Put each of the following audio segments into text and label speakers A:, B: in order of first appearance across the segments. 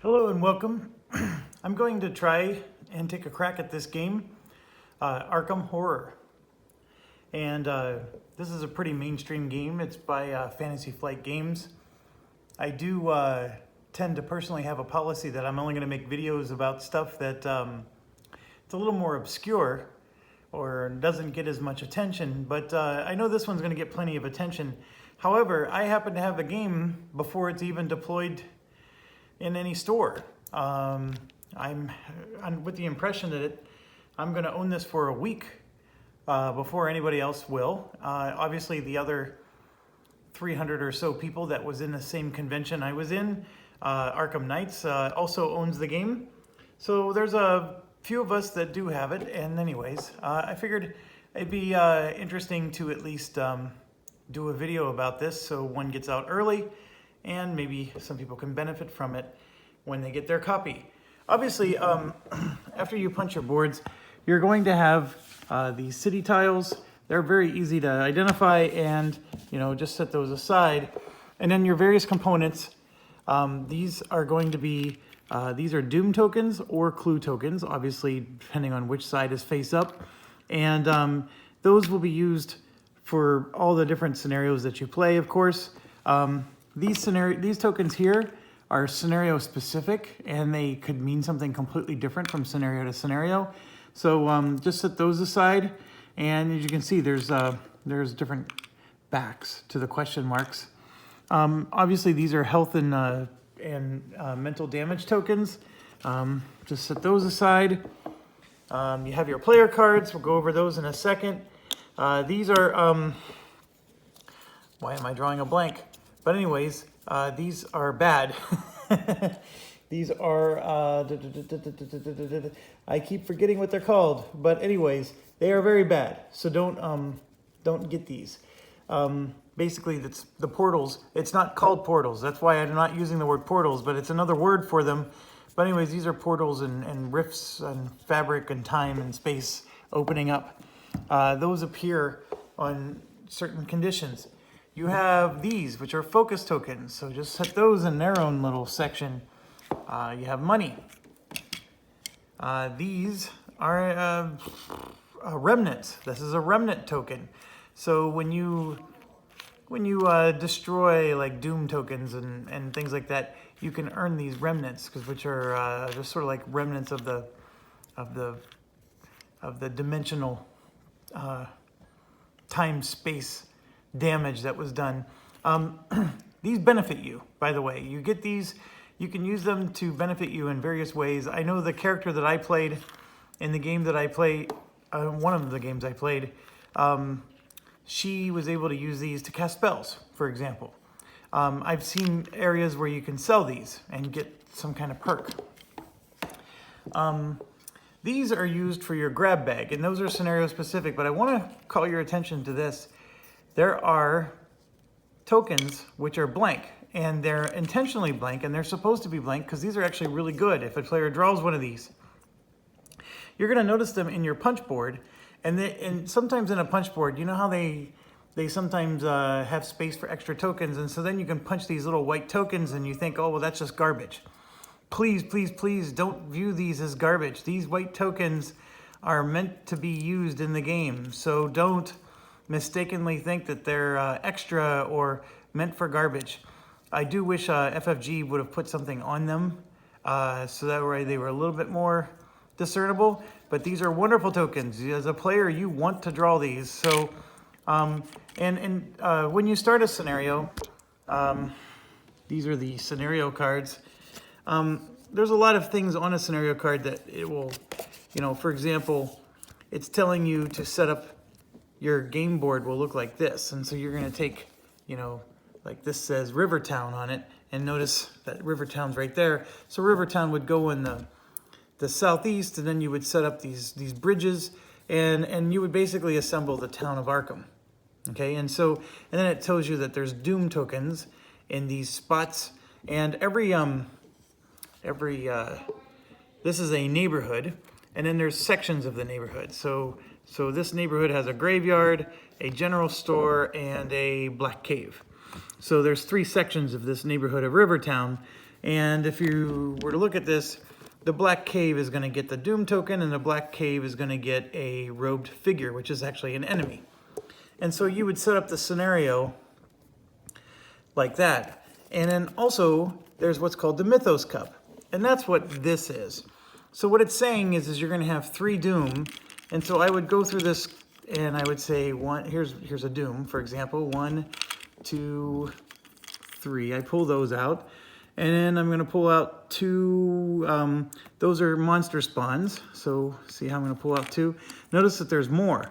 A: Hello and welcome. I'm going to try and take a crack at this game, Arkham Horror. And this is a pretty mainstream game. It's by Fantasy Flight Games. I do tend to personally have a policy that I'm only going to make videos about stuff that it's a little more obscure or doesn't get as much attention, but I know this one's going to get plenty of attention. However, I happen to have the game before it's even deployed in any store. I'm with the impression that I'm going to own this for a week before anybody else will. Obviously, the other 300 or so people that was in the same convention I was in, Arkham Knights, also owns the game. So there's a few of us that do have it. And anyways, I figured it'd be interesting to at least do a video about this so one gets out early and maybe some people can benefit from it when they get their copy. Obviously, after you punch your boards, you're going to have these city tiles. They're very easy to identify and, just set those aside. And then your various components, these are going to be, these are doom tokens or clue tokens, obviously, depending on which side is face up. And those will be used for all the different scenarios that you play, of course. These tokens here are scenario specific, and they could mean something completely different from scenario to scenario. So just set those aside, and as you can see, there's different backs to the question marks. Obviously, these are health and mental damage tokens. Just set those aside. You have your player cards. We'll go over those in a second. These are why am I drawing a blank? But anyways, these are bad. These are, I keep forgetting what they're called. But anyways, they are very bad. So don't get these. Basically, that's the portals. It's not called portals. That's why I'm not using the word portals, but it's another word for them. But anyways, these are portals and rifts and fabric and time and space opening up. Those appear on certain conditions. You have these, which are focus tokens. So just set those in their own little section. You have money. These are remnants. This is a remnant token. So when you destroy like doom tokens and things like that, you can earn these remnants, which are just sort of like remnants of the dimensional time space damage that was done. These benefit you, by the way. You get these, you can use them to benefit you in various ways. I know the character that I played in the game that I play, one of the games I played, she was able to use these to cast spells, for example. I've seen areas where you can sell these and get some kind of perk. These are used for your grab bag, and those are scenario specific, but I want to call your attention to this. There are tokens which are blank, and they're intentionally blank, and they're supposed to be blank because these are actually really good if a player draws one of these. You're going to notice them in your punch board, and sometimes in a punch board, you know how they sometimes have space for extra tokens, and so then you can punch these little white tokens and you think, oh, well, that's just garbage. Please, please, please don't view these as garbage. These white tokens are meant to be used in the game, so don't mistakenly think that they're extra or meant for garbage. I do wish FFG would have put something on them so that way they were a little bit more discernible, but these are wonderful tokens. As a player, you want to draw these. So, when you start a scenario, these are the scenario cards. There's a lot of things on a scenario card that it will, for example, it's telling you to set up your game board will look like this. And so you're going to take, like this says Rivertown on it, and notice that Rivertown's right there. So Rivertown would go in the southeast, and then you would set up these bridges, and you would basically assemble the town of Arkham. Okay, and then it tells you that there's doom tokens in these spots, and this is a neighborhood, and then there's sections of the neighborhood. So this neighborhood has a graveyard, a general store, and a black cave. So there's 3 sections of this neighborhood of Rivertown, And if you were to look at this, the black cave is going to get the Doom token, and the black cave is going to get a robed figure, which is actually an enemy. And so you would set up the scenario like that. And then also, there's what's called the Mythos Cup. And that's what this is. So what it's saying is you're going to have 3 Doom. And so I would go through this, and I would say, here's a Doom, for example. 1, 2, 3. I pull those out. And then I'm going to pull out 2, those are monster spawns. So see how I'm going to pull out 2? Notice that there's more.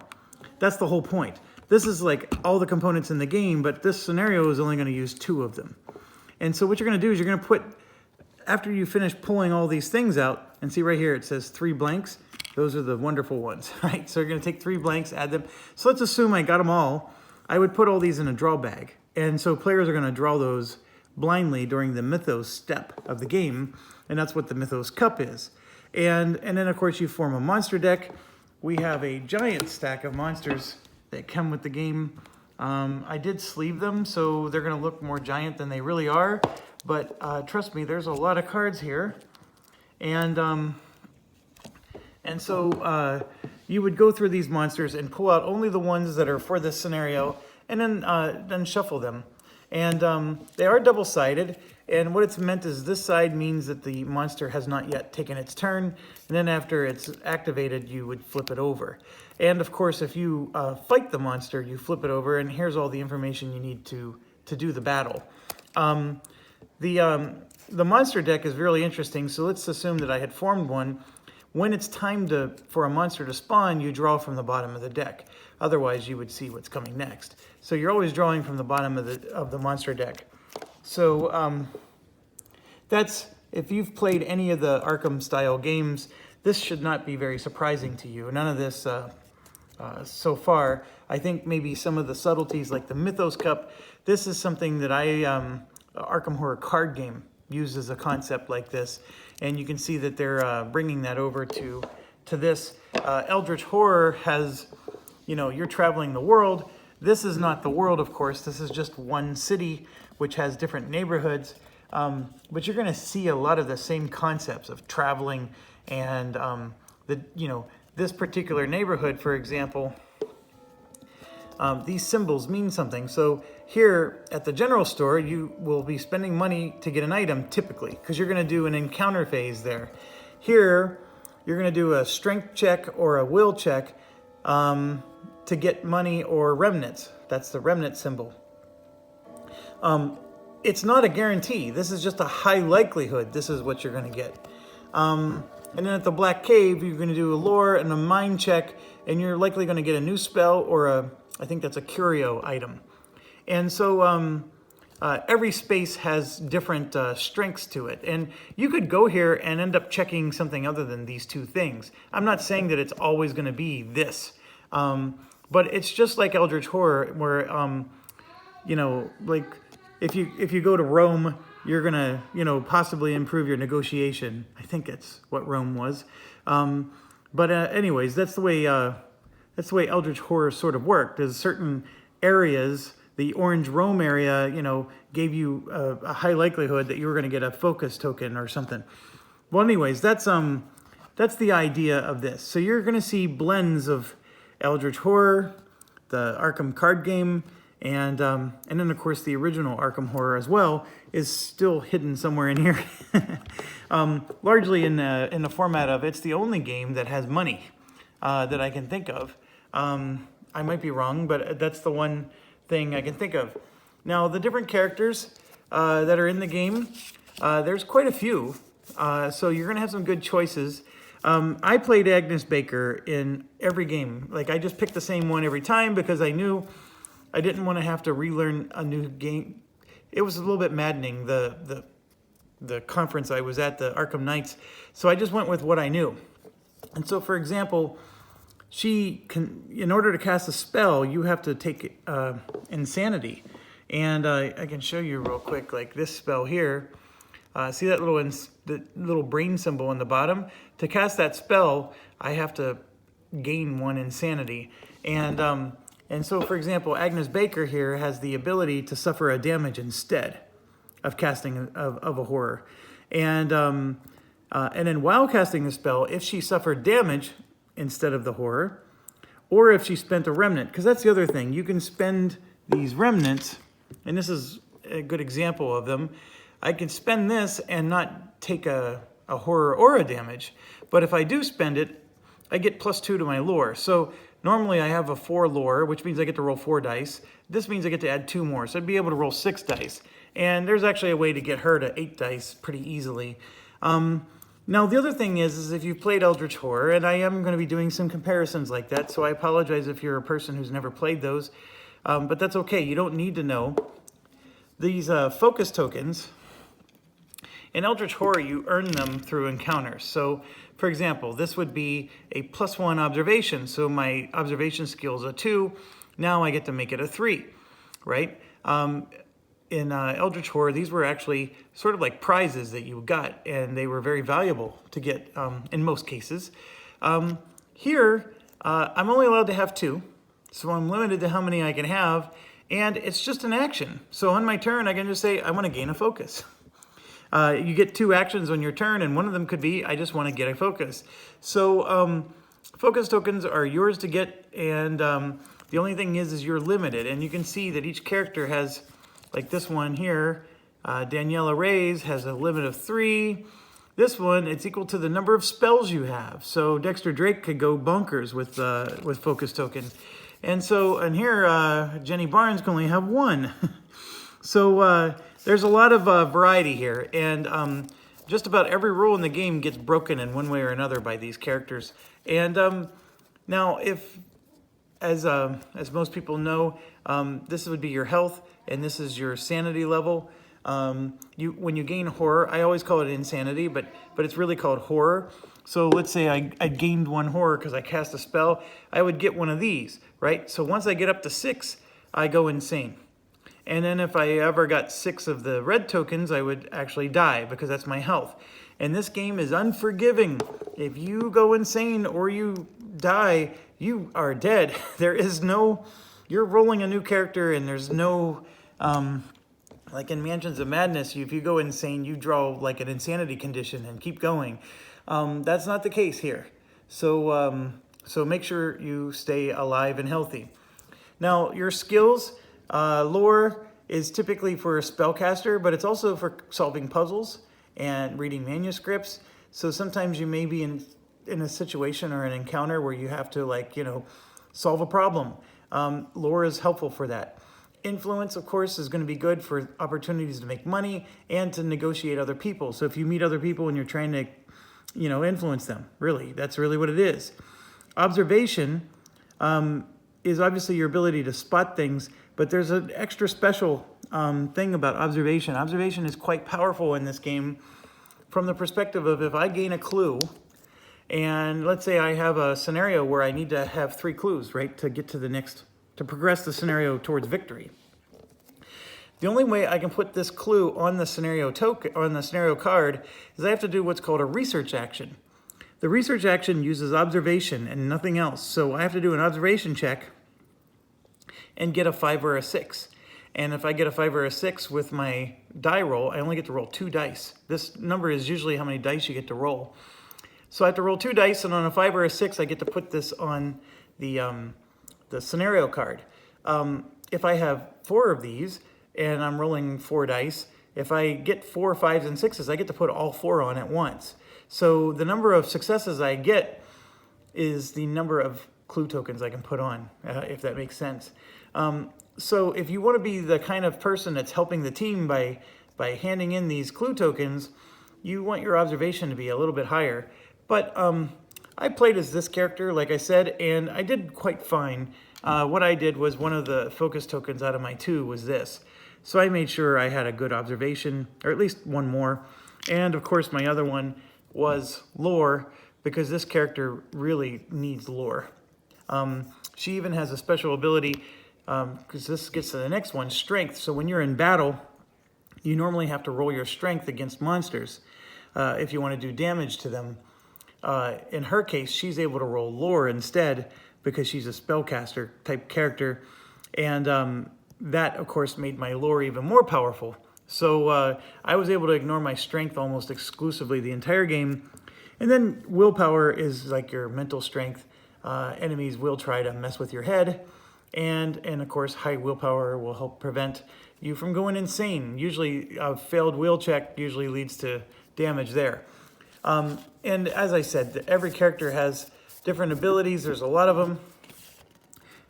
A: That's the whole point. This is like all the components in the game, but this scenario is only going to use 2 of them. And so what you're going to do is you're going to put, after you finish pulling all these things out, and see right here it says 3 blanks. Those are the wonderful ones, right? So you're going to take 3 blanks, add them. So let's assume I got them all. I would put all these in a draw bag. And so players are going to draw those blindly during the Mythos step of the game, and that's what the Mythos Cup is. And then of course you form a monster deck. We have a giant stack of monsters that come with the game. I did sleeve them, so they're going to look more giant than they really are, but trust me, there's a lot of cards here. And so you would go through these monsters and pull out only the ones that are for this scenario, and then shuffle them. And they are double-sided, and what it's meant is this side means that the monster has not yet taken its turn, and then after it's activated, you would flip it over. And of course, if you fight the monster, you flip it over, and here's all the information you need to do the battle. The monster deck is really interesting, so let's assume that I had formed one. When it's time for a monster to spawn, you draw from the bottom of the deck. Otherwise, you would see what's coming next. So you're always drawing from the bottom of the monster deck. So that's, if you've played any of the Arkham style games, this should not be very surprising to you. None of this so far. I think maybe some of the subtleties like the Mythos Cup, this is something that Arkham Horror card game uses a concept like this. And you can see that they're bringing that over to this. Eldritch Horror has, you're traveling the world. This is not the world, of course. This is just one city, which has different neighborhoods. But you're going to see a lot of the same concepts of traveling and, this particular neighborhood, for example, these symbols mean something. So here at the general store, you will be spending money to get an item typically, because you're going to do an encounter phase there. Here, you're going to do a strength check or a will check to get money or remnants. That's the remnant symbol. It's not a guarantee. This is just a high likelihood. This is what you're going to get. And then at the Black Cave, you're going to do a lore and a mind check, and you're likely going to get a new spell or I think that's a curio item. And so every space has different strengths to it. And you could go here and end up checking something other than these 2 things. I'm not saying that it's always going to be this. But it's just like Eldritch Horror, where, like if you go to Rome, you're going to, possibly improve your negotiation. I think that's what Rome was. But anyways, that's the way Eldritch Horror sort of worked. There's certain areas. The orange Rome area, gave you a high likelihood that you were going to get a focus token or something. Well, anyways, that's the idea of this. So you're going to see blends of Eldritch Horror, the Arkham card game, and then of course the original Arkham Horror as well is still hidden somewhere in here. Largely in the format of it's the only game that has money that I can think of. I might be wrong, but that's the one thing I can think of. Now, the different characters that are in the game, there's quite a few, so you're going to have some good choices. I played Agnes Baker in every game. Like, I just picked the same one every time because I knew I didn't want to have to relearn a new game. It was a little bit maddening, the conference I was at, the Arkham Knights, so I just went with what I knew. And so, for example, in order to cast a spell, you have to take Insanity. And I can show you real quick, like this spell here. See that little brain symbol in the bottom? To cast that spell, I have to gain 1 Insanity. And so, for example, Agnes Baker here has the ability to suffer a damage instead of casting of a horror. And then while casting the spell, if she suffered damage instead of the horror, or if she spent a remnant, because that's the other thing. You can spend these remnants, and this is a good example of them. I can spend this and not take a horror or a damage, but if I do spend it, I get +2 to my lore. So normally I have a 4 lore, which means I get to roll 4 dice. This means I get to add 2 more, so I'd be able to roll 6 dice. And there's actually a way to get her to 8 dice pretty easily. Now, the other thing is if you've played Eldritch Horror, and I am going to be doing some comparisons like that, so I apologize if you're a person who's never played those, but that's okay. You don't need to know. These focus tokens, in Eldritch Horror, you earn them through encounters. So, for example, this would be a +1 observation, so my observation skill is a 2. Now I get to make it a 3, right? In Eldritch Horror, these were actually sort of like prizes that you got, and they were very valuable to get in most cases. Here, I'm only allowed to have 2, so I'm limited to how many I can have, and it's just an action. So on my turn, I can just say, I want to gain a focus. You get 2 actions on your turn, and one of them could be, I just want to get a focus. So focus tokens are yours to get, and the only thing is you're limited, and you can see that each character has, like this one here, Daniela Reyes has a limit of 3. This one, it's equal to the number of spells you have. So Dexter Drake could go bonkers with focus token. And so, and here, Jenny Barnes can only have 1. So there's a lot of variety here. And just about every rule in the game gets broken in one way or another by these characters. And now, as most people know, this would be your health, and this is your sanity level. When you gain horror, I always call it insanity, but it's really called horror. So let's say I gained 1 horror because I cast a spell. I would get one of these, right? So once I get up to 6, I go insane. And then if I ever got 6 of the red tokens, I would actually die because that's my health. And this game is unforgiving. If you go insane or you die, you are dead. There is no, you're rolling a new character, and there's no, like in Mansions of Madness, if you go insane, you draw like an insanity condition and keep going. That's not the case here. So, so make sure you stay alive and healthy. Now, your skills, lore is typically for a spellcaster, but it's also for solving puzzles and reading manuscripts. So sometimes you may be in a situation or an encounter where you have to, like, solve a problem. Lore is helpful for that. Influence, of course, is going to be good for opportunities to make money and to negotiate other people. So if you meet other people and you're trying to, influence them, really, that's really what it is. Observation is obviously your ability to spot things, but there's an extra special thing about observation. Observation is quite powerful in this game from the perspective of if I gain a clue, and let's say I have a scenario where I need to have 3 clues, right, to get to the next, to progress the scenario towards victory. The only way I can put this clue on the scenario token, on the scenario card, is I have to do what's called a research action. The research action uses observation and nothing else. So I have to do an observation check and get a 5 or a 6. And if I get a 5 or a 6 with my die roll, I only get to roll 2 dice. This number is usually how many dice you get to roll. So I have to roll 2 dice, and on a 5 or a 6, I get to put this on the scenario card. If I have 4 of these, and I'm rolling 4 dice, if I get 4, 5s, and 6s, I get to put all 4 on at once. So the number of successes I get is the number of clue tokens I can put on, if that makes sense. So if you want to be the kind of person that's helping the team by handing in these clue tokens, you want your observation to be a little bit higher. But I played as this character, like I said, and I did quite fine. What I did was one of the focus tokens out of my 2 was this. So I made sure I had a good observation, or at least 1 more. And of course my other one was lore, because this character really needs lore. She even has a special ability, because this gets to the next one, strength. So when you're in battle, you normally have to roll your strength against monsters if you want to do damage to them. In her case, she's able to roll lore instead, because she's a spellcaster type character. And that, of course, made my lore even more powerful. So I was able to ignore my strength almost exclusively the entire game. And then willpower is like your mental strength. Enemies will try to mess with your head. And of course, high willpower will help prevent you from going insane. Usually a failed will check usually leads to damage there. And as I said, every character has different abilities. There's a lot of them.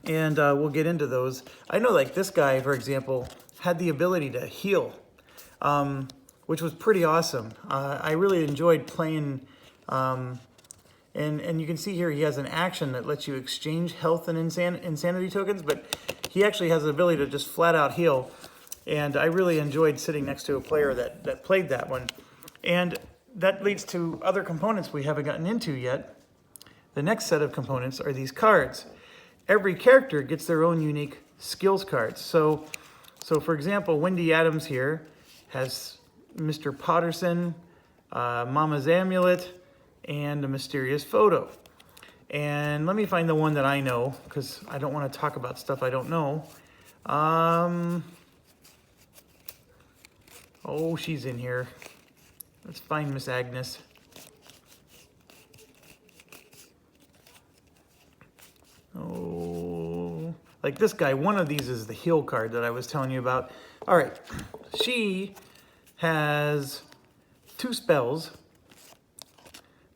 A: And we'll get into those. I know like this guy, for example, had the ability to heal, which was pretty awesome. I really enjoyed playing, and you can see here he has an action that lets you exchange health and insanity tokens, but he actually has the ability to just flat out heal. And I really enjoyed sitting next to a player that played that one. And that leads to other components we haven't gotten into yet. The next set of components are these cards. Every character gets their own unique skills cards. So for example, Wendy Adams here has Mr. Potterson, Mama's Amulet, and a mysterious photo. And let me find the one that I know, because I don't want to talk about stuff I don't know. Oh, she's in here. Let's find Miss Agnes. Oh, like this guy, one of these is the heal card that I was telling you about. All right, she has 2 spells,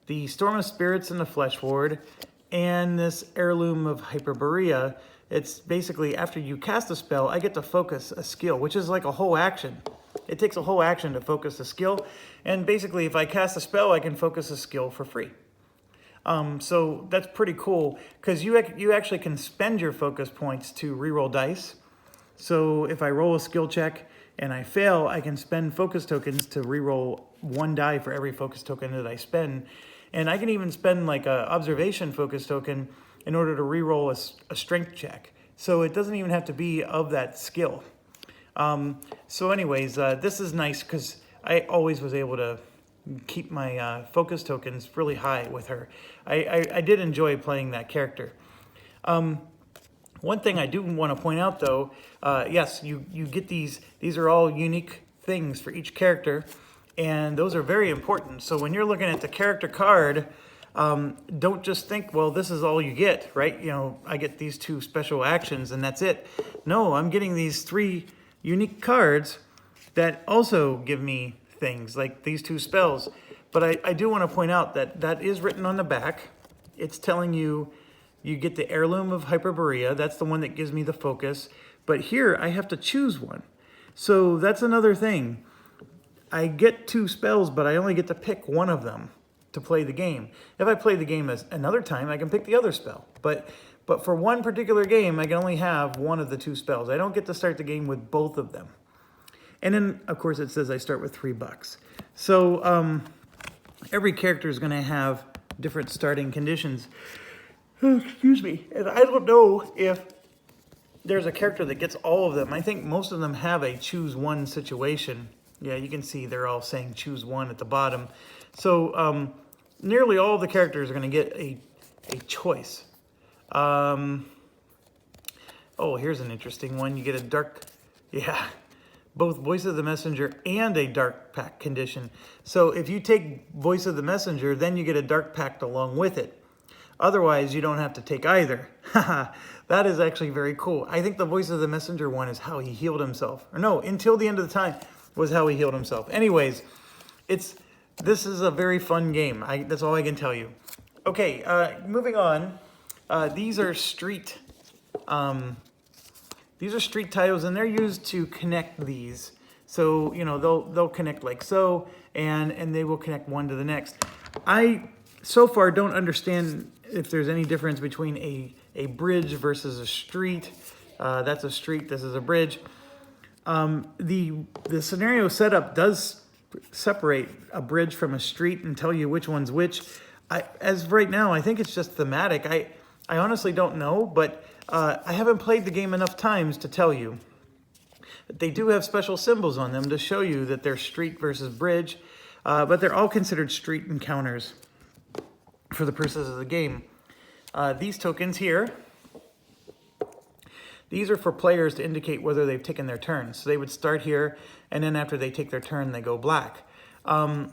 A: the Storm of Spirits and the Flesh Ward, and this Heirloom of Hyperborea. It's basically after you cast a spell, I get to focus a skill, which is like a whole action. It takes a whole action to focus a skill, and basically if I cast a spell, I can focus a skill for free. So that's pretty cool because you actually can spend your focus points to reroll dice. So if I roll a skill check and I fail, I can spend focus tokens to reroll 1 die for every focus token that I spend. And I can even spend like a observation focus token in order to reroll a strength check. So it doesn't even have to be of that skill. So anyways, this is nice because I always was able to keep my focus tokens really high with her. I did enjoy playing that character. One thing I do want to point out though, yes, you get these are all unique things for each character, and those are very important. So when you're looking at the character card, don't just think, well, this is all you get, right? You know, I get these 2 special actions and that's it. No, I'm getting these 3 unique cards that also give me things like these 2 spells. But I do want to point out that is written on the back. It's telling you get the Heirloom of Hyperborea. That's the one that gives me the focus. But here I have to choose one. So that's another thing. I get 2 spells, but I only get to pick one of them to play the game. If I play the game as another time, I can pick the other spell. But for one particular game, I can only have one of the 2 spells. I don't get to start the game with both of them. And then, of course, it says I start with $3. So every character is going to have different starting conditions. Oh, excuse me. And I don't know if there's a character that gets all of them. I think most of them have a choose one situation. Yeah, you can see they're all saying choose one at the bottom. So nearly all the characters are going to get a choice. Oh, here's an interesting one. You get a dark, both Voice of the Messenger and a Dark Pact condition. So if you take Voice of the Messenger, then you get a Dark Pact along with it. Otherwise, you don't have to take either. That is actually very cool. I think the Voice of the Messenger one is how he healed himself. Or no, until the end of the time was how he healed himself. Anyways, this is a very fun game. That's all I can tell you. Okay, moving on. These are street tiles, and they're used to connect these. So, you know, they'll connect like so, and they will connect one to the next. I, so far, don't understand if there's any difference between a bridge versus a street. That's a street, this is a bridge. The scenario setup does separate a bridge from a street and tell you which one's which. As of right now, I think it's just thematic. I honestly don't know, but I haven't played the game enough times to tell you. They do have special symbols on them to show you that they're street versus bridge, but they're all considered street encounters for the purposes of the game. These tokens here, These are for players to indicate whether they've taken their turn. So they would start here, and then after they take their turn, they go black. And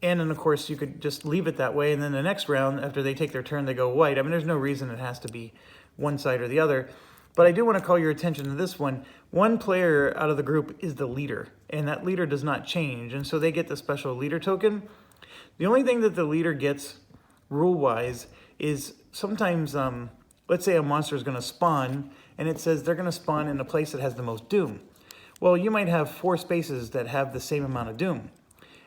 A: then, of course, you could just leave it that way, and then the next round, after they take their turn, they go white. I mean, there's no reason it has to be one side or the other. But I do want to call your attention to this one. One player out of the group is the leader, and that leader does not change, and so they get the special leader token. The only thing that the leader gets, rule-wise, is sometimes, let's say a monster is going to spawn, and it says they're going to spawn in a place that has the most doom. Well, you might have 4 spaces that have the same amount of doom.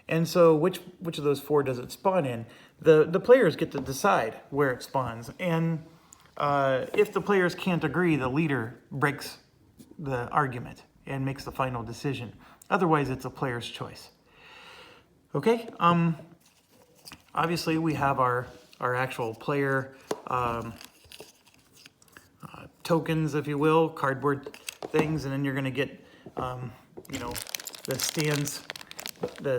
A: And so which of those 4 does it spawn in? The players get to decide where it spawns. And if the players can't agree, the leader breaks the argument and makes the final decision. Otherwise, it's a player's choice. Okay, obviously we have our actual player tokens, if you will, cardboard things, and then you're going to get, you know, the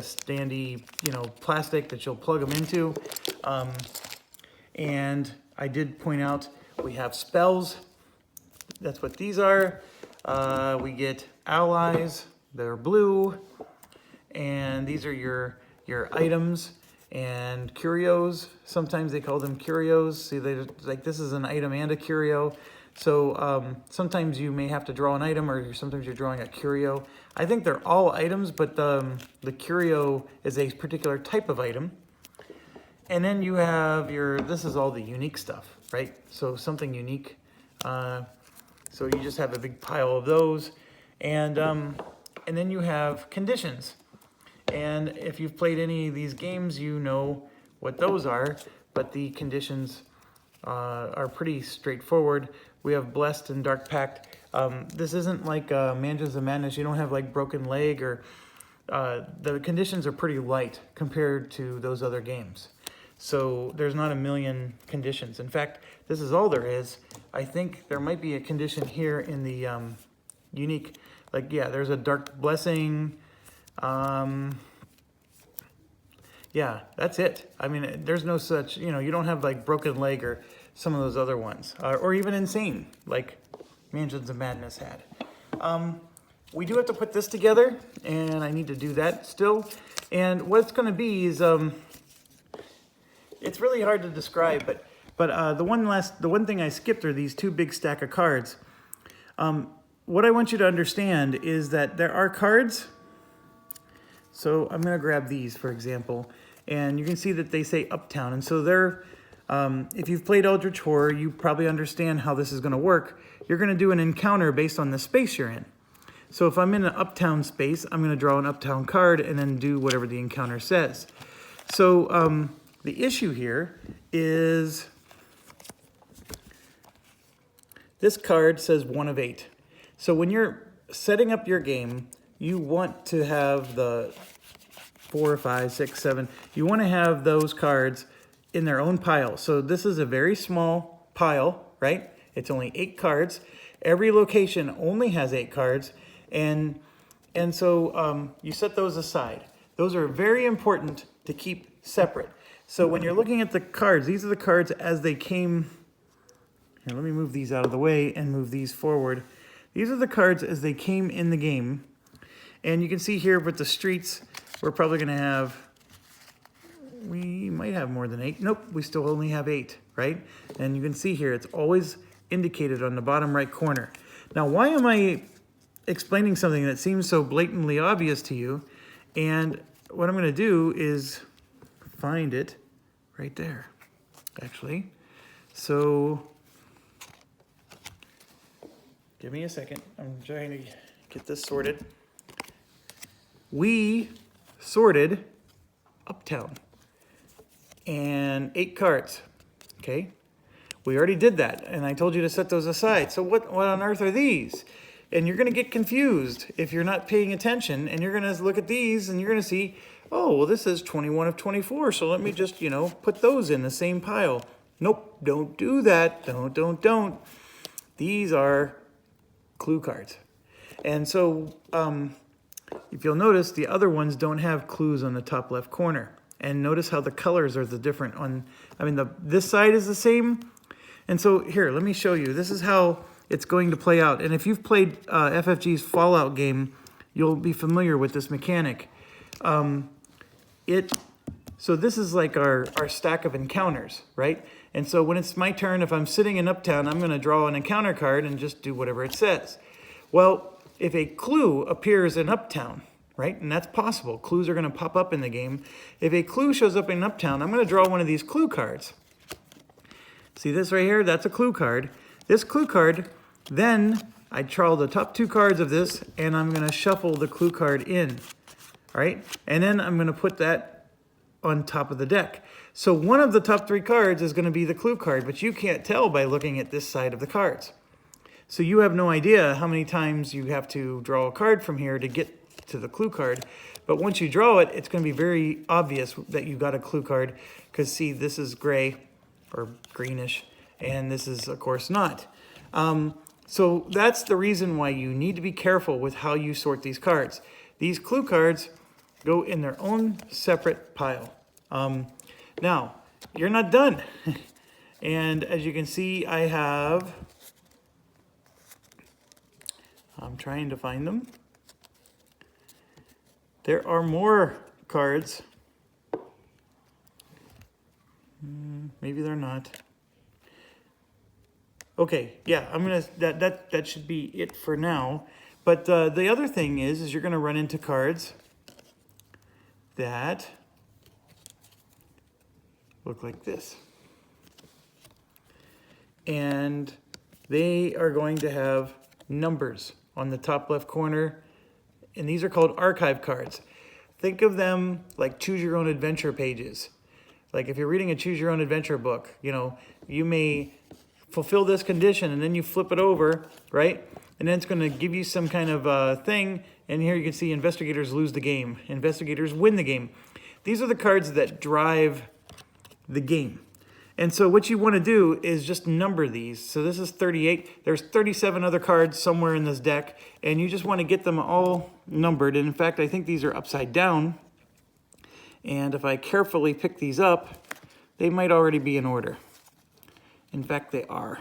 A: standy, you know, plastic that you'll plug them into. And I did point out we have spells. That's what these are. We get allies. They're blue. And these are your items and curios. Sometimes they call them curios. See, like this is an item and a curio. So sometimes you may have to draw an item, or sometimes you're drawing a curio. I think they're all items, but the curio is a particular type of item. And then you have this is all the unique stuff, right? So something unique. So you just have a big pile of those. And then you have conditions. And if you've played any of these games, you know what those are. But the conditions are pretty straightforward. We have Blessed and Dark Pact. This isn't like Mansions of Madness. You don't have like Broken Leg, or the conditions are pretty light compared to those other games. So there's not a million conditions. In fact, this is all there is. I think there might be a condition here in the unique, like, yeah, there's a Dark Blessing. Yeah, that's it. I mean, there's no such, you know, you don't have like Broken Leg or some of those other ones, or even Insane, like Mansions of Madness had. We do have to put this together, and I need to do that still. And what it's going to be is, it's really hard to describe, but the one thing I skipped are these 2 big stack of cards. What I want you to understand is that there are cards. So I'm going to grab these, for example, and you can see that they say Uptown, and so they're. If you've played Eldritch Horror, you probably understand how this is going to work. You're going to do an encounter based on the space you're in. So if I'm in an Uptown space, I'm going to draw an Uptown card and then do whatever the encounter says. So the issue here is this card says 1 of 8. So when you're setting up your game, you want to have the 4, 5, 6, 7. You want to have those cards in their own pile. So this is a very small pile, right? It's only 8 cards. Every location only has 8 cards. And so you set those aside. Those are very important to keep separate. So when you're looking at the cards, these are the cards as they came. Here, let me move these out of the way and move these forward. These are the cards as they came in the game. And you can see here with the streets, we're probably going to have, we might have more than 8. Nope, we still only have 8, right? And you can see here, it's always indicated on the bottom right corner. Now, why am I explaining something that seems so blatantly obvious to you? And what I'm going to do is find it right there, actually. So, give me a second. I'm trying to get this sorted. We sorted Uptown and 8 cards, okay? We already did that, and I told you to set those aside. So what on earth are these? And you're going to get confused if you're not paying attention, and you're going to look at these, and you're going to see, oh, well, this is 21 of 24, so let me just, you know, put those in the same pile. Nope, don't do that. Don't. These are clue cards. And so if you'll notice, the other ones don't have clues on the top left corner. And notice how the colors are the different on, I mean, this side is the same. And so here, let me show you. This is how it's going to play out. And if you've played FFG's Fallout game, you'll be familiar with this mechanic. So this is like our stack of encounters, right? And so when it's my turn, if I'm sitting in Uptown, I'm going to draw an encounter card and just do whatever it says. Well, if a clue appears in Uptown, right, and that's possible, clues are going to pop up in the game. If a clue shows up in Uptown, I'm going to draw one of these clue cards. See this right here? That's a clue card. This clue card, then I draw the top 2 cards of this, and I'm going to shuffle the clue card in, right? And then I'm going to put that on top of the deck. So one of the top 3 cards is going to be the clue card, but you can't tell by looking at this side of the cards. So you have no idea how many times you have to draw a card from here to get to the clue card. But once you draw it, it's going to be very obvious that you got a clue card, because see, this is gray or greenish, and this is, of course, not. So that's the reason why you need to be careful with how you sort these cards. These clue cards go in their own separate pile. Now, you're not done. And as you can see, I'm trying to find them. There are more cards. Maybe they're not. Okay, yeah, that should be it for now. But the other thing is you're gonna run into cards that look like this. And they are going to have numbers on the top left corner, and these are called archive cards. Think of them like choose your own adventure pages. Like if you're reading a choose your own adventure book, you know, you may fulfill this condition and then you flip it over, right? And then it's going to give you some kind of thing. And here you can see investigators lose the game. Investigators win the game. These are the cards that drive the game. And so what you want to do is just number these. So this is 38. There's 37 other cards somewhere in this deck, and you just want to get them all numbered. And in fact, I think these are upside down. And if I carefully pick these up, they might already be in order. In fact, they are.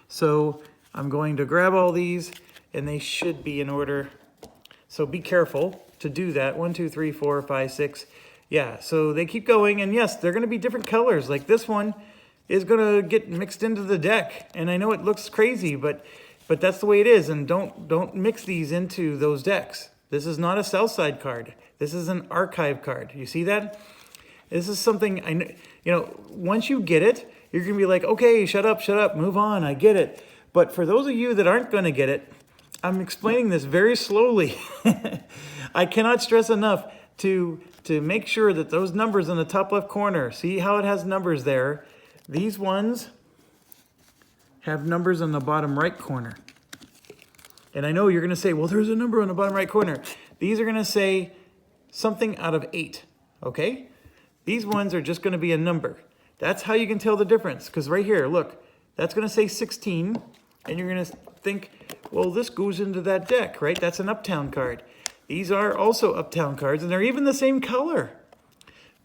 A: So I'm going to grab all these, and they should be in order. So be careful to do that. 1, 2, 3, 4, 5, 6. Yeah, so they keep going, and yes, they're going to be different colors. Like this one is going to get mixed into the deck, and I know it looks crazy, but that's the way it is. And don't mix these into those decks. This is not a Southside card. This is an archive card. You see that? This is something once you get it, you're going to be like, okay, shut up, move on. I get it. But for those of you that aren't going to get it, I'm explaining this very slowly. I cannot stress enough to make sure that those numbers in the top left corner, see how it has numbers there? These ones have numbers on the bottom right corner. And I know you're going to say, well, there's a number on the bottom right corner. These are going to say something out of 8, okay? These ones are just going to be a number. That's how you can tell the difference. Because right here, look, that's going to say 16. And you're going to think, well, this goes into that deck, right? That's an Uptown card. These are also Uptown cards, and they're even the same color.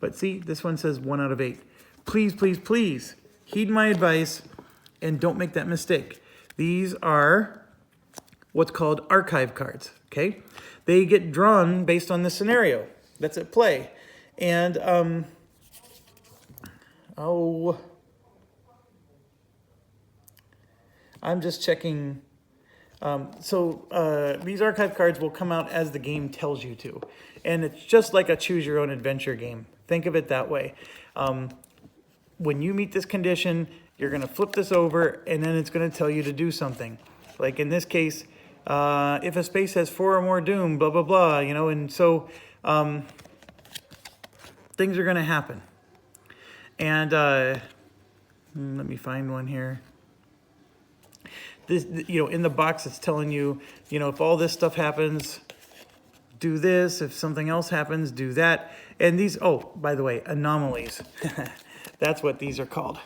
A: But see, this one says 1 out of 8. Please, please, please, heed my advice and don't make that mistake. These are what's called archive cards, okay? They get drawn based on the scenario that's at play. And, I'm just checking. These archive cards will come out as the game tells you to. And it's just like a choose your own adventure game. Think of it that way. When you meet this condition, you're going to flip this over, and then it's going to tell you to do something. Like in this case, if a space has 4 or more doom, blah, blah, blah, and so things are going to happen. And let me find one here. This, in the box, it's telling you, if all this stuff happens, do this. If something else happens, do that. And these, oh, by the way, anomalies. That's what these are called.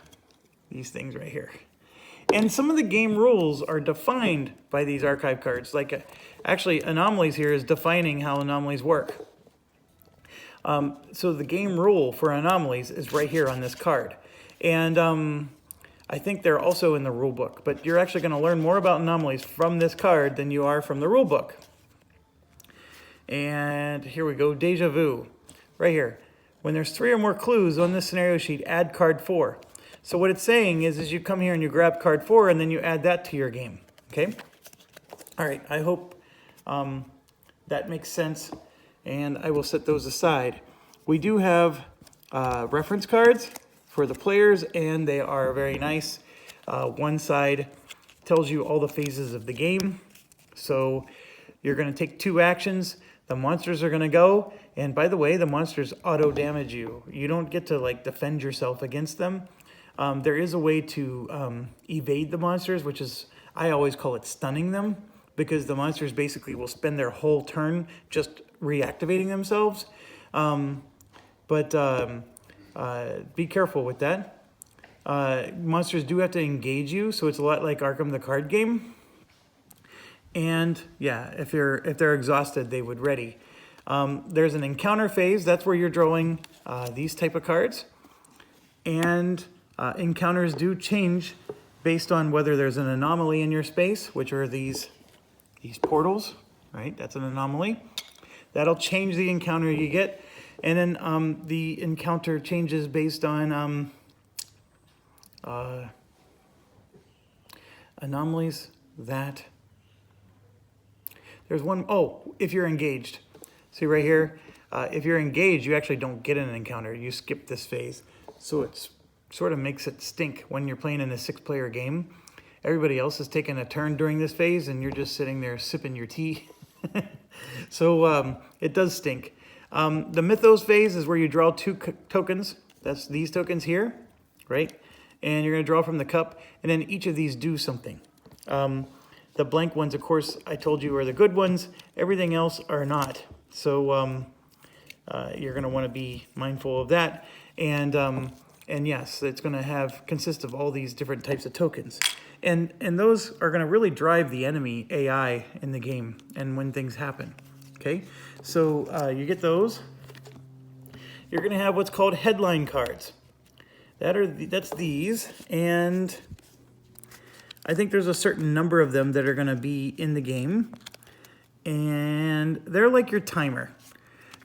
A: These things right here. And some of the game rules are defined by these archive cards. Like, actually, anomalies here is defining how anomalies work. So the game rule for anomalies is right here on this card. And I think they're also in the rule book, but you're actually going to learn more about anomalies from this card than you are from the rule book. And here we go, Deja Vu, right here. When there's 3 or more clues on this scenario sheet, add card 4. So what it's saying is you come here and you grab card 4 and then you add that to your game, okay? All right, I hope that makes sense, and I will set those aside. We do have reference cards for the players, and they are very nice. One side tells you all the phases of the game. So you're going to take 2 actions. The monsters are going to go, and by the way, the monsters auto damage you. You don't get to like defend yourself against them. There is a way to evade the monsters, which is, I always call it stunning them, because the monsters basically will spend their whole turn just reactivating themselves. Be careful with that. Monsters do have to engage you, so it's a lot like Arkham the card game. And yeah, if they're exhausted, they would ready. There's an encounter phase. That's where you're drawing these type of cards. And encounters do change based on whether there's an anomaly in your space, which are these portals, right? That's an anomaly. That'll change the encounter you get. And then the encounter changes based on anomalies that... There's one, oh, if you're engaged. See right here, if you're engaged, you actually don't get an encounter. You skip this phase. So it sort of makes it stink when you're playing in a 6-player game. Everybody else is taking a turn during this phase, and you're just sitting there sipping your tea. So it does stink. The Mythos phase is where you draw 2 tokens. That's these tokens here, right? And you're going to draw from the cup, and then each of these do something. The blank ones, of course, I told you are the good ones. Everything else are not. So you're going to want to be mindful of that. And yes, it's going to consist of all these different types of tokens. And those are going to really drive the enemy AI in the game and when things happen. Okay, so you get those. You're going to have what's called headline cards. That's these, and I think there's a certain number of them that are going to be in the game, and they're like your timer.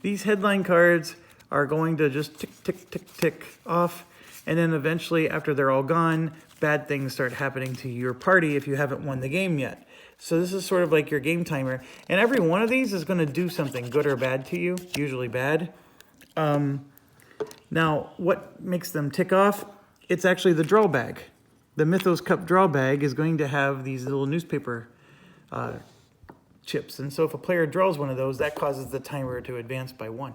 A: These headline cards are going to just tick, tick, tick, tick off, and then eventually, after they're all gone, bad things start happening to your party if you haven't won the game yet. So this is sort of like your game timer, and every one of these is going to do something good or bad to you, usually bad. Now, what makes them tick off? It's actually the draw bag. The Mythos Cup draw bag is going to have these little newspaper chips. And so if a player draws one of those, that causes the timer to advance by 1.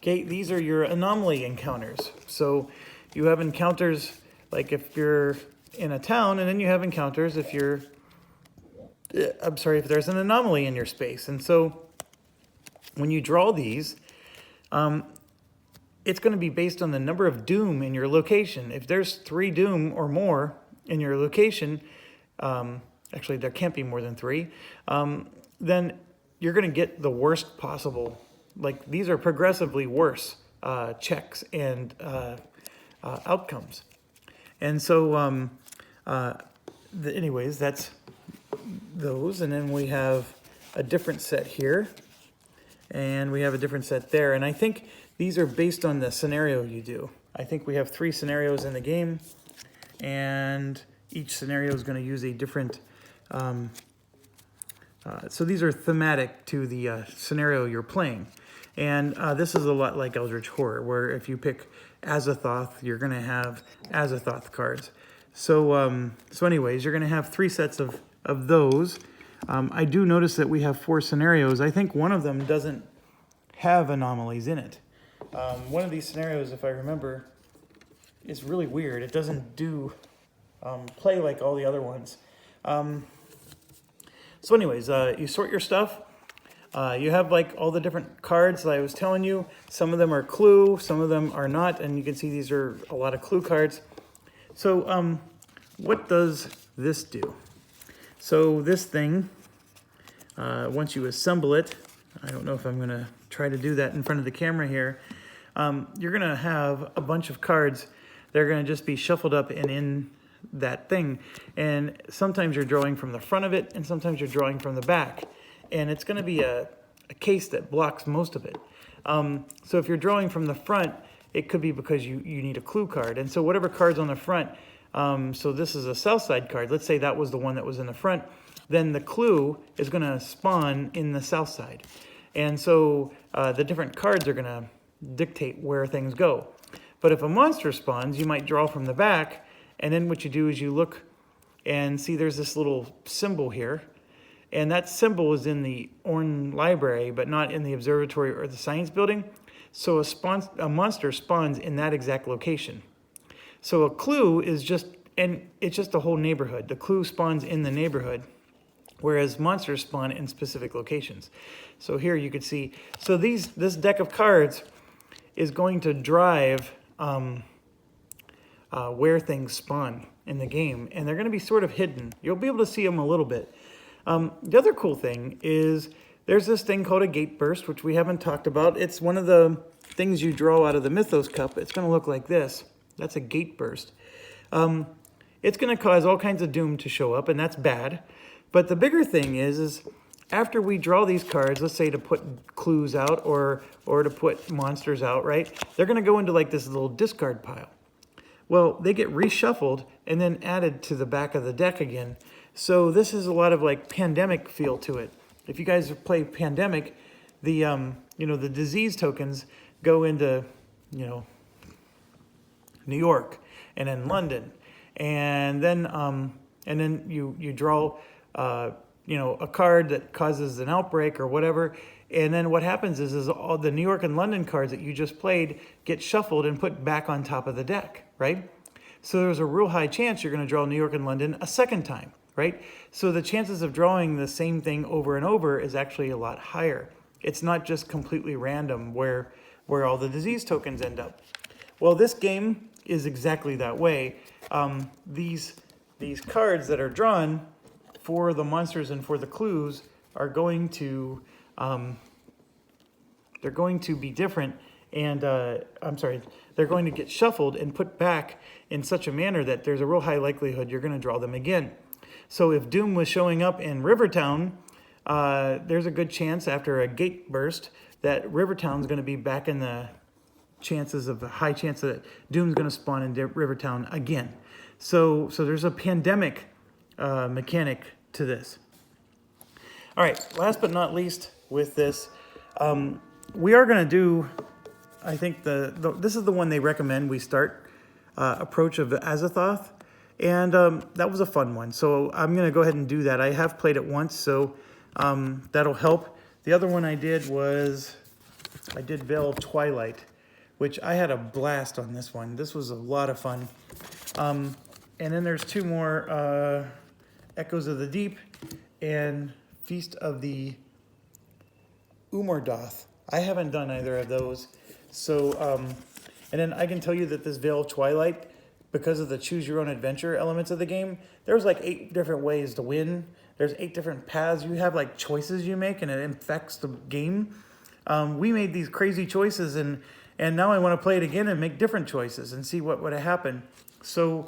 A: Okay, these are your anomaly encounters. So you have encounters like if you're in a town, and then you have encounters if if there's an anomaly in your space. And so when you draw these, it's going to be based on the number of doom in your location. If there's 3 doom or more in your location, actually there can't be more than 3, then you're going to get the worst possible. Like these are progressively worse checks and outcomes. And so anyways, that's those. And then we have a different set here, and we have a different set there. And I think these are based on the scenario you do. I think we have 3 scenarios in the game, and each scenario is going to use a different... so these are thematic to the scenario you're playing. And this is a lot like Eldritch Horror, where if you pick Azathoth, you're going to have Azathoth cards. So, so anyways, you're going to have 3 sets of those. I do notice that we have 4 scenarios. I think one of them doesn't have anomalies in it. One of these scenarios, if I remember, is really weird. It doesn't do play like all the other ones. So anyways, you sort your stuff. You have like all the different cards that I was telling you. Some of them are clue, some of them are not, and you can see these are a lot of clue cards. So what does this do? So this thing, once you assemble it, I don't know if I'm going to try to do that in front of the camera here. You're going to have a bunch of cards they're going to just be shuffled up and in that thing. And sometimes you're drawing from the front of it, and sometimes you're drawing from the back. And it's going to be a case that blocks most of it. So if you're drawing from the front, it could be because you need a clue card. And so whatever card's on the front, so this is a south side card. Let's say that was the one that was in the front. Then the clue is going to spawn in the south side. And so the different cards are going to dictate where things go. But if a monster spawns, you might draw from the back, and then what you do is you look and see there's this little symbol here, and that symbol is in the Orn Library, but not in the observatory or the science building. So a monster spawns in that exact location. So a clue is just, and it's just a whole neighborhood. The clue spawns in the neighborhood, whereas monsters spawn in specific locations. So here you could see, so this deck of cards is going to drive where things spawn in the game, and they're going to be sort of hidden. You'll be able to see them a little bit. The other cool thing is there's this thing called a gate burst, which we haven't talked about. It's one of the things you draw out of the Mythos cup. It's going to look like this. That's a gate burst. It's going to cause all kinds of doom to show up, and that's bad. But the bigger thing is after we draw these cards, let's say to put clues out or to put monsters out, right? They're going to go into like this little discard pile. Well, they get reshuffled and then added to the back of the deck again. So this is a lot of like Pandemic feel to it. If you guys play Pandemic, the the disease tokens go into New York and then London, and then you draw a card that causes an outbreak or whatever. And then what happens is all the New York and London cards that you just played get shuffled and put back on top of the deck, right? So there's a real high chance you're going to draw New York and London a second time, right? So the chances of drawing the same thing over and over is actually a lot higher. It's not just completely random where all the disease tokens end up. Well, this game is exactly that way. These cards that are drawn for the monsters and for the clues are going to they're going to be different, and they're going to get shuffled and put back in such a manner that there's a real high likelihood you're going to draw them again. So if Doom was showing up in Rivertown, there's a good chance after a gate burst that Rivertown's going to be back in the high chance that Doom's going to spawn in Rivertown again. So there's a pandemic mechanic to this. All right, last but not least with this, we are going to do, I think this is the one they recommend we start, Approach of Azathoth, and that was a fun one. So I'm going to go ahead and do that. I have played it once, so that'll help. The other one I did Veil of Twilight, which I had a blast on this one. This was a lot of fun. And then there's two more, Echoes of the Deep and Feast of the Umordoth. I haven't done either of those. So, and then I can tell you that this Veil of Twilight, because of the choose your own adventure elements of the game, there's like 8 different ways to win. There's 8 different paths. You have like choices you make, and it infects the game. We made these crazy choices, and now I want to play it again and make different choices and see what would have happened. So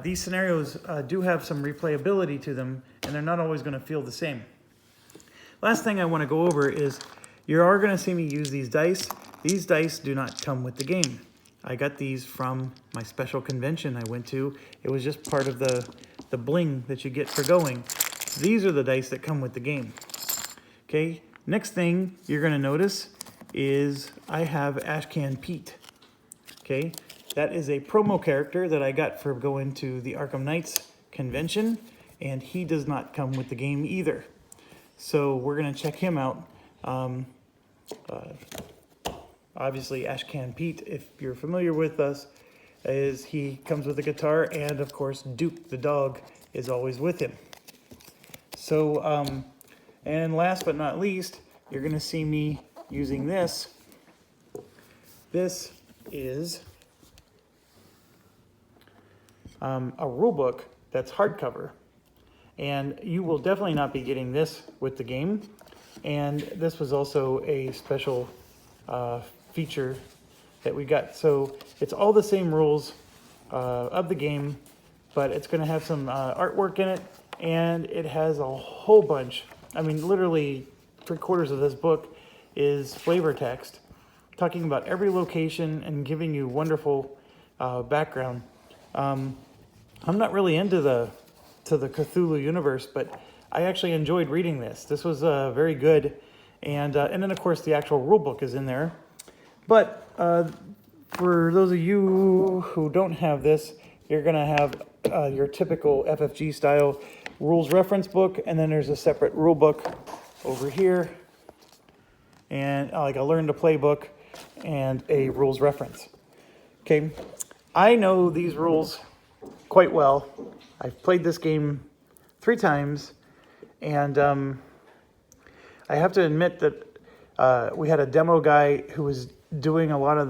A: these scenarios do have some replayability to them, and they're not always going to feel the same. Last thing I want to go over is you are going to see me use these dice. These dice do not come with the game. I got these from my special convention I went to. It was just part of the bling that you get for going. These are the dice that come with the game. Okay, next thing you're going to notice is I have Ashcan Pete. Okay, that is a promo character that I got for going to the Arkham Knights convention, and he does not come with the game either. So we're going to check him out. Obviously, Ashcan Pete, if you're familiar with us, he comes with a guitar, and of course, Duke the dog is always with him. So, and last but not least, you're going to see me using this. This is a rule book that's hardcover. And you will definitely not be getting this with the game. And this was also a special feature that we got. So it's all the same rules of the game, but it's going to have some artwork in it, and it has a whole bunch. I mean, literally 3/4 of this book is flavor text, talking about every location and giving you wonderful background. I'm not really into the Cthulhu universe, but I actually enjoyed reading this. This was very good, and then of course the actual rule book is in there. But for those of you who don't have this, you're going to have your typical FFG style rules reference book, and then there's a separate rule book over here, and like a learn to play book and a rules reference. Okay, I know these rules quite well. I've played this game 3 times, and I have to admit that we had a demo guy who was doing a lot of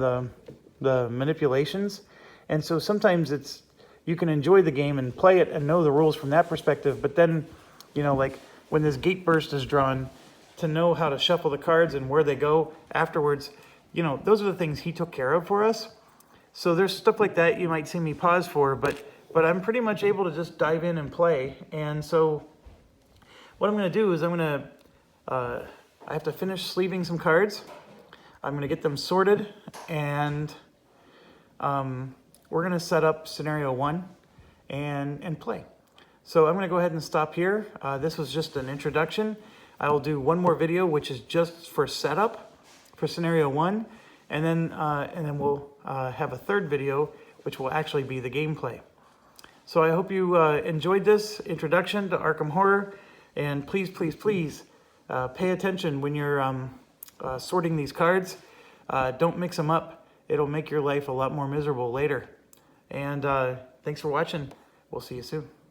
A: the manipulations, and so sometimes you can enjoy the game and play it and know the rules from that perspective, but then, you know, like when this gate burst is drawn, to know how to shuffle the cards and where they go afterwards, you know, those are the things he took care of for us. So there's stuff like that you might see me pause for, but I'm pretty much able to just dive in and play. And so what I'm going to do is I have to finish sleeving some cards. I'm going to get them sorted, and we're going to set up scenario 1 and play. So I'm going to go ahead and stop here. This was just an introduction. I will do one more video, which is just for setup for scenario 1, and then we'll have a third video, which will actually be the gameplay. So I hope you enjoyed this introduction to Arkham Horror, and please, please, please pay attention when you're sorting these cards. Don't mix them up. It'll make your life a lot more miserable later. And thanks for watching. We'll see you soon.